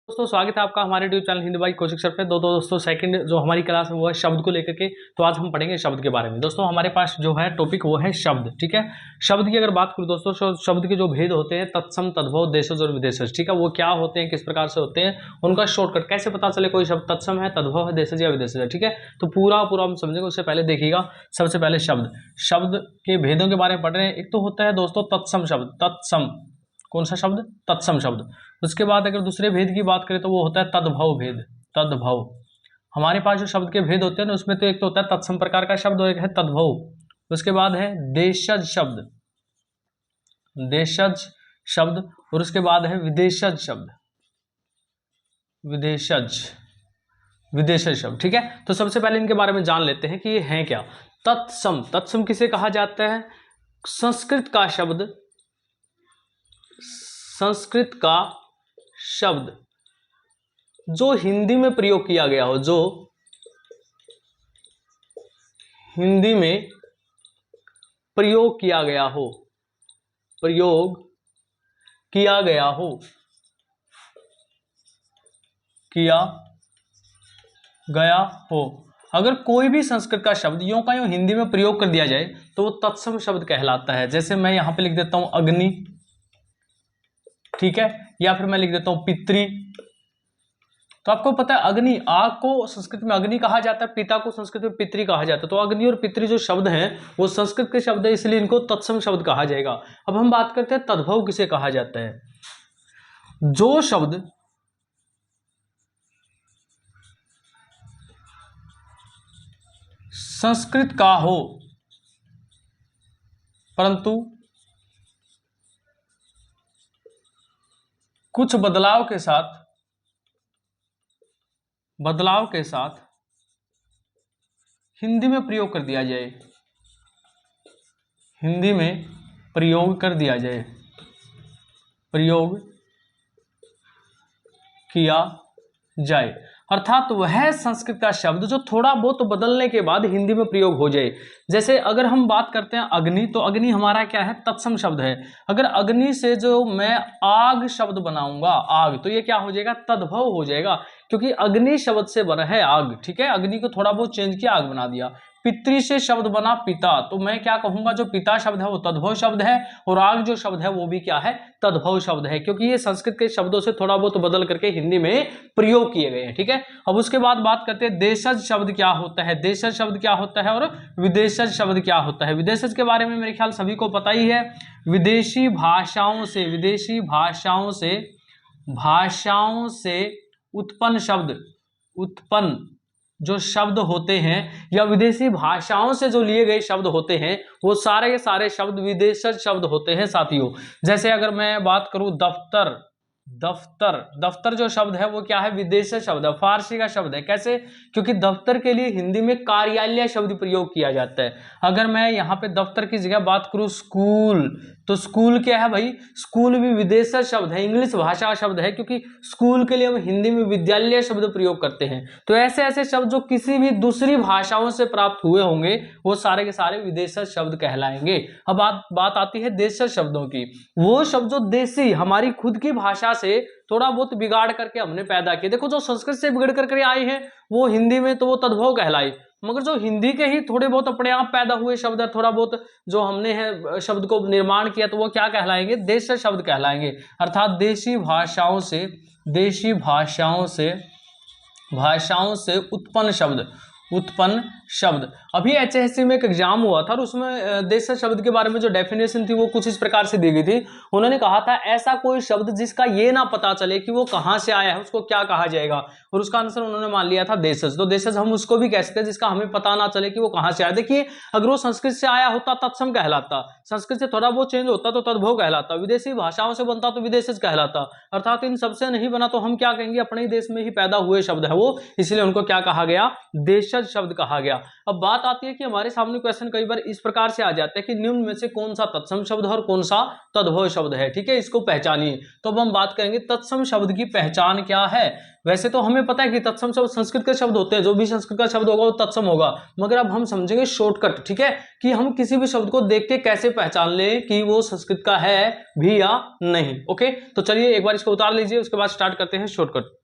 दोस्तों स्वागत है आपका हमारे YouTube channel Hindi by coaching sir पे। दोस्तों सेकंड जो हमारी क्लास है वो है शब्द को लेकर के। तो आज हम पढ़ेंगे शब्द के बारे में। दोस्तों हमारे पास जो है टॉपिक वो है शब्द। ठीक है, शब्द की अगर बात करूं दोस्तों, शब्द के जो भेद होते हैं तत्सम, तद्भव, देशज और विदेशज। ठीक है, वो क्या होते हैं, किस प्रकार से होते हैं, उनका शॉर्टकट कैसे पता चले कोई शब्द तत्सम है, तद्भव है, देशज या विदेशज है। ठीक है, तो पूरा हम समझेंगे। उससे पहले देखिएगा, सबसे पहले शब्द के भेदों के बारे में पढ़ रहे हैं। एक तो होता है दोस्तों तत्सम शब्द। तत्सम कौन सा शब्द? तत्सम शब्द। उसके बाद अगर दूसरे भेद की बात करें तो वो होता है तद्भव भेद। तद्भव हमारे पास जो शब्द के भेद होते हैं ना, उसमें तो एक तो होता है तत्सम प्रकार का शब्द और एक है तद्भव। उसके बाद है देशज शब्द, देशज शब्द, और उसके बाद है विदेशज शब्द, विदेशज विदेशज शब्द। ठीक है, तो सबसे पहले इनके बारे में जान लेते हैं कि ये हैं क्या। तत्सम, तत्सम किसे कहा जाता है? संस्कृत का शब्द, संस्कृत का शब्द जो हिंदी में प्रयोग किया गया हो, जो हिंदी में प्रयोग किया गया हो, प्रयोग किया गया हो, किया गया हो। अगर कोई भी संस्कृत का शब्द यूं का यूं हिंदी में प्रयोग कर दिया जाए तो वो तत्सम शब्द कहलाता है। जैसे मैं यहां पे लिख देता हूं अग्नि, ठीक है, या फिर मैं लिख देता हूं पितृ। तो आपको पता है अग्नि, आग को संस्कृत में अग्नि कहा जाता है, पिता को संस्कृत में पितृ कहा जाता है। तो अग्नि और पितृ जो शब्द हैं वो संस्कृत के शब्द है, इसलिए इनको तत्सम शब्द कहा जाएगा। अब हम बात करते हैं तद्भव किसे कहा जाता है। जो शब्द संस्कृत का हो परंतु कुछ बदलाव के साथ हिंदी में प्रयोग कर दिया जाए, हिंदी में प्रयोग कर दिया जाए, प्रयोग किया जाए, अर्थात वह संस्कृत का शब्द जो थोड़ा बहुत बदलने के बाद हिंदी में प्रयोग हो जाए। जैसे अगर हम बात करते हैं अग्नि, तो अग्नि हमारा क्या है? तत्सम शब्द है। अगर अग्नि से जो मैं आग शब्द बनाऊंगा, आग, तो ये क्या हो जाएगा? तद्भव हो जाएगा, क्योंकि अग्नि शब्द से बना है आग। ठीक है, अग्नि को थोड़ा बहुत चेंज किया, आग बना दिया। पितृ से शब्द बना पिता, तो मैं क्या कहूंगा? जो पिता शब्द है वो तद्भव शब्द है, और आग जो शब्द है वो भी क्या है? तद्भव शब्द है, क्योंकि ये संस्कृत के शब्दों से थोड़ा बहुत बदल करके हिंदी में प्रयोग किए गए हैं। ठीक है, अब उसके बाद बात करते हैं देशज शब्द क्या होता है, देशज शब्द क्या होता है, और विदेशज शब्द क्या होता है। विदेशज के बारे में मेरे ख्याल सभी को पता ही है। विदेशी भाषाओं से, विदेशी भाषाओं से उत्पन्न शब्द, उत्पन्न जो शब्द होते हैं, या विदेशी भाषाओं से जो लिए गए शब्द होते हैं, वो सारे के सारे शब्द विदेशज शब्द होते हैं साथियों। जैसे अगर मैं बात करूं दफ्तर, दफ्तर जो शब्द है वो क्या है? विदेशी शब्द है, फारसी का शब्द है। कैसे? क्योंकि दफ्तर के लिए हिंदी में कार्यालय शब्द प्रयोग किया जाता है। अगर मैं यहाँ पे दफ्तर की जगह बात करूं स्कूल, तो स्कूल क्या है भाई? स्कूल भी विदेशी शब्द है, इंग्लिश भाषा का शब्द है, क्योंकि स्कूल के लिए हम हिंदी में विद्यालय शब्द प्रयोग करते हैं। तो ऐसे ऐसे शब्द जो किसी भी दूसरी भाषाओं से प्राप्त हुए होंगे वो सारे के सारे विदेशी शब्द कहलाएंगे। अब बात आती है देशज शब्दों की। वो शब्द जो देसी, हमारी खुद की भाषा से थोड़ा बहुत बिगाड़ करके हमने पैदा किए। देखो, जो संस्कृत से बिगड़ करके आए हैं वो हिंदी में तो वो तद्भव कहलाए, मगर जो हिंदी के ही थोड़े बहुत अपने आप पैदा हुए शब्द है, थोड़ा बहुत जो हमने है शब्द को निर्माण किया, तो वो क्या कहलाएंगे? देशज शब्द कहलाएंगे। अर्थात देशी भाषाओं से उत्पन्न शब्द। अभी एचएससी में एक एग्जाम हुआ था और उसमें देशज शब्द के बारे में जो डेफिनेशन थी वो कुछ इस प्रकार से दी गई थी। उन्होंने कहा था ऐसा कोई शब्द जिसका ये ना पता चले कि वो कहां से आया है, उसको क्या कहा जाएगा, और उसका आंसर उन्होंने मान लिया था देशज। तो देशज हम उसको भी कह सकते हैं जिसका हमें पता ना चले कि वो कहां से आया। देखिए, अगर वो संस्कृत से आया होता तत्सम कहलाता, संस्कृत से थोड़ा बहुत चेंज होता तो तद्भव कहलाता, विदेशी भाषाओं से बनता तो विदेशज कहलाता। अर्थात इन सबसे नहीं बना तो हम क्या कहेंगे? अपने ही देश में ही पैदा हुए शब्द है वो, इसलिए उनको क्या कहा गया? देशज शब्द कहा गया। गया। अब बात आती है कि हमारे सामने क्वेश्चन कई बार इस प्रकार से आ जाता है कि निम्न में से कौन सा तत्सम शब्द है और कौन सा तद्भव शब्द है, ठीक है, इसको पहचानिए। तो अब हम बात करेंगे तत्सम शब्द की पहचान क्या है। वैसे तो हमें पता है कि तत्सम शब्द संस्कृत के शब्द होते हैं, जो भी संस्कृत का शब्द होगा वो तत्सम होगा, मगर अब हम समझेंगे शॉर्टकट, ठीक है, कि हम किसी भी शब्द को देख के कैसे पहचान लें कि वो संस्कृत का है भी या नहीं। ओके, तो चलिए एक बार इसको उतार लीजिए, उसके बाद स्टार्ट करते हैं शॉर्टकट।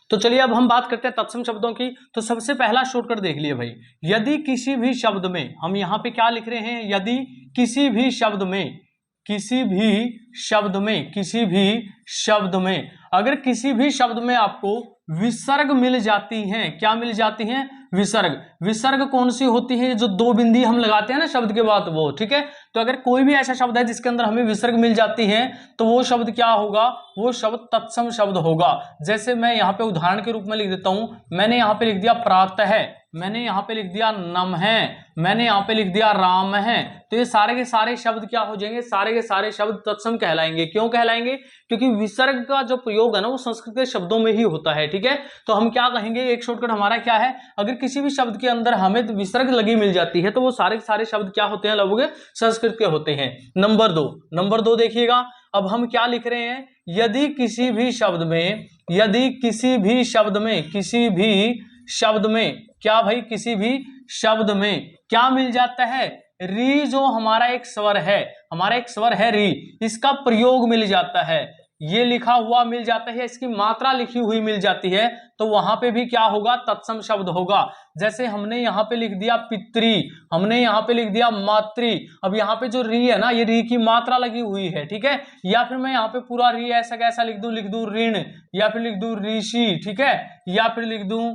तो चलिए अब हम बात करते हैं तत्सम शब्दों की। तो सबसे पहला शॉर्टकट देख लिए भाई, यदि किसी भी शब्द में, हम यहां पे क्या लिख रहे हैं, यदि किसी भी शब्द में, किसी भी शब्द में, किसी भी शब्द में, अगर किसी भी शब्द में आपको विसर्ग मिल जाती हैं, क्या मिल जाती हैं, विसर्ग। विसर्ग कौन सी होती है, जो दो बिंदी हम लगाते हैं ना शब्द के बाद, वो, ठीक है। तो अगर कोई भी ऐसा शब्द है जिसके अंदर हमें विसर्ग मिल जाती है तो वो शब्द क्या होगा, वो शब्द तत्सम शब्द होगा। जैसे मैं यहाँ पे उदाहरण के रूप में लिख देता हूं, मैंने यहाँ पे लिख दिया प्रातः, मैंने यहाँ पे लिख दिया नम है, मैंने यहाँ पे लिख दिया राम है। तो ये सारे के सारे शब्द क्या हो जाएंगे, सारे के सारे शब्द तत्सम कहलाएंगे। क्यों कहलाएंगे, क्योंकि विसर्ग का जो प्रयोग है ना वो संस्कृत के शब्दों में ही होता है, ठीक है। तो हम क्या कहेंगे, एक शॉर्टकट हमारा क्या है, अगर किसी भी शब्द के अंदर हमें विसर्ग लगी मिल जाती है तो वो सारे के सारे शब्द क्या होते हैं, लगभग संस्कृत के होते हैं। नंबर दो देखिएगा, अब हम क्या लिख रहे हैं, यदि किसी भी शब्द में, यदि किसी भी शब्द में, किसी भी शब्द में, क्या भाई, किसी भी शब्द में क्या मिल जाता है, री, जो हमारा एक स्वर है, हमारा एक स्वर है री, इसका प्रयोग मिल जाता है, ये लिखा हुआ मिल जाता है, इसकी मात्रा लिखी हुई मिल जाती है, तो वहां पे भी क्या होगा, तत्सम शब्द होगा। जैसे हमने यहाँ पे लिख दिया पितृ, हमने यहाँ पे लिख दिया मातृ, अब यहाँ पे जो री है ना, ये री की मात्रा लगी हुई है, ठीक है। या फिर मैं यहाँ पे पूरा री ऐसा कैसा लिख दूं ऋण, या फिर लिख दूं ऋषि, ठीक है, या फिर लिख दूं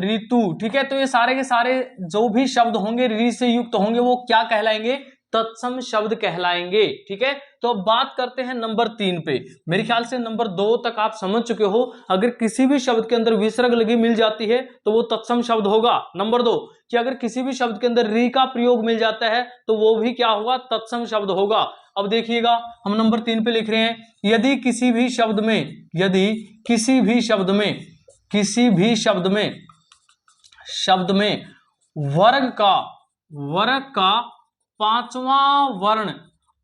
ऋतु, ठीक है। तो ये सारे के सारे जो भी शब्द होंगे री से युक्त होंगे वो क्या कहलाएंगे, तत्सम शब्द कहलाएंगे, ठीक है। तो अब बात करते हैं नंबर 3 पे। मेरे ख्याल से नंबर 2 तक आप समझ चुके हो, अगर किसी भी शब्द के अंदर विसर्ग लगी मिल जाती है तो वो तत्सम शब्द होगा। नंबर 2 कि अगर किसी भी शब्द के अंदर री का प्रयोग मिल जाता है तो वो भी क्या होगा, तत्सम शब्द होगा। अब देखिएगा हम नंबर 3 पे लिख रहे हैं, यदि किसी भी शब्द में, यदि किसी भी शब्द में, किसी भी शब्द में वर्ग का पांचवां वर्ण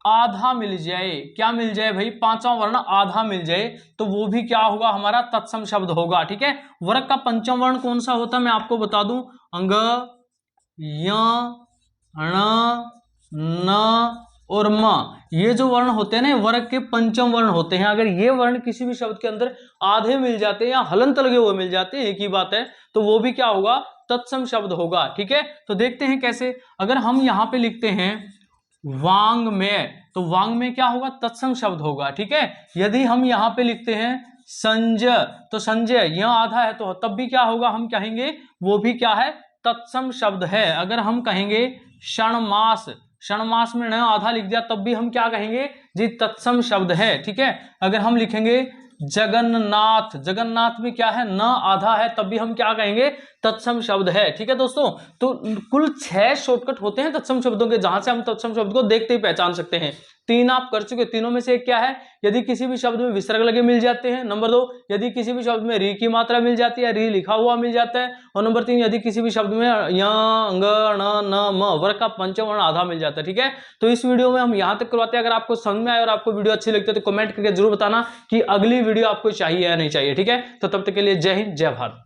आधा मिल जाए, क्या मिल जाए भाई, पांचवां वर्ण आधा मिल जाए, तो वो भी क्या होगा, हमारा तत्सम शब्द होगा, ठीक है। वर्ग का पंचम वर्ण कौन सा होता है मैं आपको बता दूं, अंग, य, ण, न और म, ये जो वर्ण होते हैं ना वर्ग के पंचम वर्ण होते हैं। अगर ये वर्ण किसी भी शब्द के अंदर आधे मिल जाते हैं या हलंत लगे हुए मिल जाते हैं, एक ही बात है, तो वो भी क्या होगा, तत्सम शब्द होगा, ठीक है। तो देखते हैं कैसे, अगर हम यहां पे लिखते हैं वांग में, तो वांग में क्या होगा, तत्सम शब्द होगा, ठीक है। यदि हम यहां पे लिखते हैं संजय, तो संजय यह आधा है तो तब भी क्या होगा, हम कहेंगे वो भी क्या है, तत्सम शब्द है। अगर हम कहेंगे षणमास, षणमास में न आधा लिख दिया तब भी हम क्या कहेंगे जी, तत्सम शब्द है, ठीक है। अगर हम लिखेंगे जगन्नाथ, जगन्नाथ में क्या है, न आधा है तब भी हम क्या कहेंगे, तत्सम शब्द है, ठीक है दोस्तों। तो कुल 6 शॉर्टकट होते हैं तत्सम शब्दों के, जहां से हम तत्सम शब्द को देखते ही पहचान सकते हैं। 3 आप कर चुके, तीनों में से एक क्या है, यदि किसी भी शब्द में विसर्ग लगे मिल जाते हैं। नंबर 2, यदि किसी भी शब्द में री की मात्रा मिल जाती है, री लिखा हुआ मिल जाता है। और नंबर 3, यदि किसी भी शब्द में य, अंग, ण, न, म वर्ग का पंचम वर्ण आधा मिल जाता है, ठीक है। तो इस वीडियो में हम यहां तक करवाते हैं। अगर आपको समझ में आए और आपको वीडियो अच्छी लगती है तो कमेंट करके जरूर बताना कि अगली वीडियो आपको चाहिए या नहीं चाहिए, ठीक है। तो तब तक के लिए जय हिंद, जय भारत।